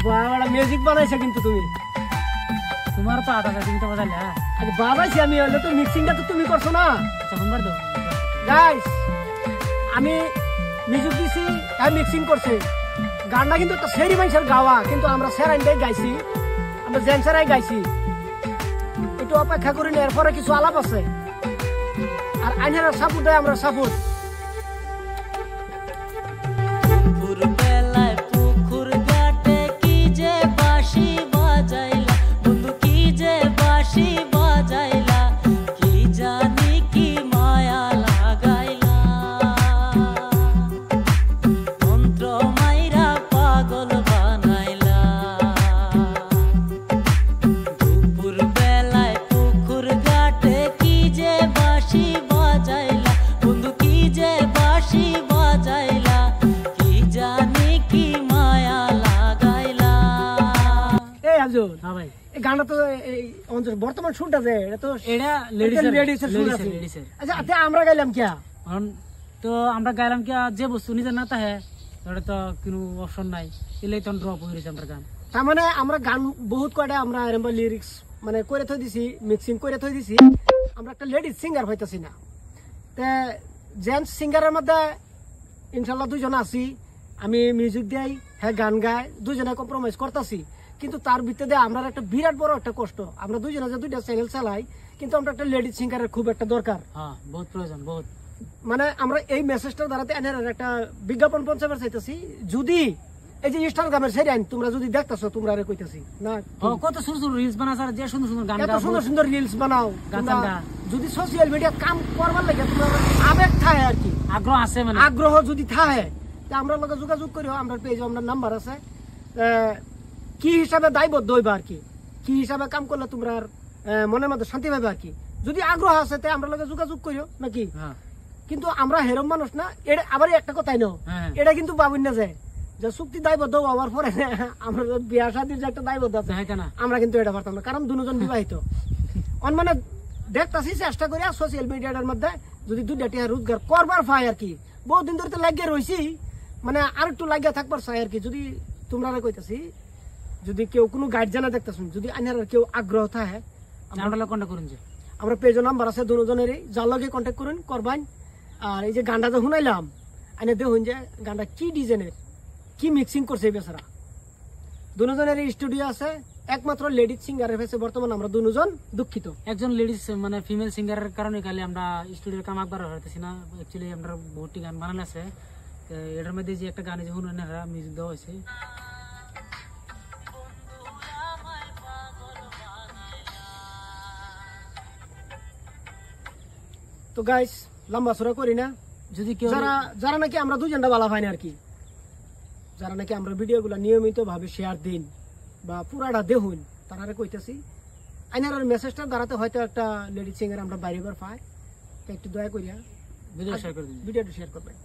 বাবা মিউজিক বানাইছো কিন্তু তুমি তোমার তো আটা তুমি তো বাজাইলে আরে বাবাইছি আমি হলো তো মিক্সিংটা তো তুমি করছো না তখন বার দাও গাইস আমি মিউজিক দিছি আর মিক্সিং করছে গানটা কিন্তু একটা সেরি মানুষের গাওয়া কিন্তু আমরা সেরাইন্ডাই গাইছি আমরা জেন্সারাই গাইছি একটু অপেক্ষা করি না এরপরে কিছু আলাপ আছে আর আইনারা সাপোর্ট দেয় আমরা সাপোর্ট গানটা তো বর্তমান শুনটা যে এটা তো আচ্ছা আমরা গাইলাম কি তো আমরা গাইলাম কি যে বস্তু নিজের না তাহে ওটা তো কোনো অপশন নাই এলেই তো ড্রপ হয়ে গেছে আমরা গান তার মানে আমরা গান বহুত কয়টা আমরা এরকম লিরিক্স মানে করে থই দিছি মিক্সিং করে থই দিছি আমরা একটা লেডিস সিঙ্গার হইতাছি না তে জেন্টস সিঙ্গারের মধ্যে ইনশাল্লাহ দুজন আছি আমি মিউজিক দেই হ্যাঁ গান গাই দুজনে কম্প্রোমাইজ করতেছি কিন্তু তার ভিতরে আমরা একটা বিরাট বড় একটা কষ্ট আমরা দুজনে যে দুইটা চ্যানেল চালাই কিন্তু আমরা একটা লেডিস সিঙ্গারের খুব একটা দরকার হ্যাঁ বহুত প্রয়োজন বহুত মানে আমরা এই মেসেজটা দ্বারাতে এনের একটা বিজ্ঞাপন পঞ্চায়েত চাইতেছি যদি এই যে ইনস্টাগ্রামের সেরি আইন তোমরা যদি দেখতেছো তোমরা আরে কইতাছি না কত সুন্দর সুন্দর রিলস বানাছ আর যে সুন্দর সুন্দর গান এত সুন্দর সুন্দর রিলস বানাও গান যদি সোশ্যাল মিডিয়া কাম করবার লাগে তোমরা আবেগ থাকে আর কি আগ্রহ আছে মানে আগ্রহ যদি থাকে তা আমরা লগে যোগাযোগ করিও আমরা পেজে আমরা নাম্বার আছে কি হিসাবে দায়বদ্ধ হইবা আর কি হিসাবে কাম করলে তোমরা মনের মধ্যে শান্তি পাবে আর কি যদি আগ্রহ আছে তাই আমরা লগে যোগাযোগ করিও নাকি কিন্তু আমরা হেরম মানুষ না এটা আবার একটা কথাই নাও এটা কিন্তু পাবই না যায় যে চুক্তি দায়বদ্ধ হওয়ার পরে আমরা বিয়া শাদীর যে একটা দায়বদ্ধ আছে আমরা কিন্তু এটা পারতাম না কারণ দুজন বিবাহিত মানে দেখতেছি চেষ্টা করি সোশ্যাল মিডিয়ার মধ্যে যদি দুইটা টিয়া রোজগার করবার পাই আর কি বহুদিন ধরে তো লাগিয়ে রয়েছি মানে আর একটু লাগিয়ে থাকবার চাই আর কি যদি তোমরা কইতাছি যদি কেউ কোনো গার্জিয়ান দেখতেছ যদি আইনার কেউ আগ্রহ থাকে আমরা পেজ নাম্বার আছে দুজনেরই যার লগে কন্ট্যাক্ট করুন করবান আর এই যে গানটা যে শুনাইলাম আইনে দেখুন যে গানটা কি ডিজাইনের কি মিক্সিং করছে বেচারা দুজনের স্টুডিও আছে একমাত্র লেডিজ সিঙ্গারের ফেসে বর্তমান আমরা দুজন দুঃখিত একজন লেডিজ মানে ফিমেল সিঙ্গারের কারণে খালি আমরা স্টুডিওর কাম একবার হইতেছি না অ্যাকচুয়ালি আমরা বহুটি গান বানানো আছে এটার মধ্যে যে একটা গানে যে হুনারা মিউজিক দেওয়া হয়েছে তো গাইস লম্বা সরা করি না যদি কেউ যারা নাকি আমরা দুজনটা বালা পাই না আর কি যারা নাকি আমরা ভিডিওগুলো নিয়মিত ভাবে শেয়ার দিন বা পুরাটা দেখুন তারা কইতেছি আইনার মেসেজটা দ্বারাতে হয়তো একটা লেডিস সিঙ্গার আমরা বাইরে পাই একটু দয়া করিয়া ভিডিওটা শেয়ার করবেন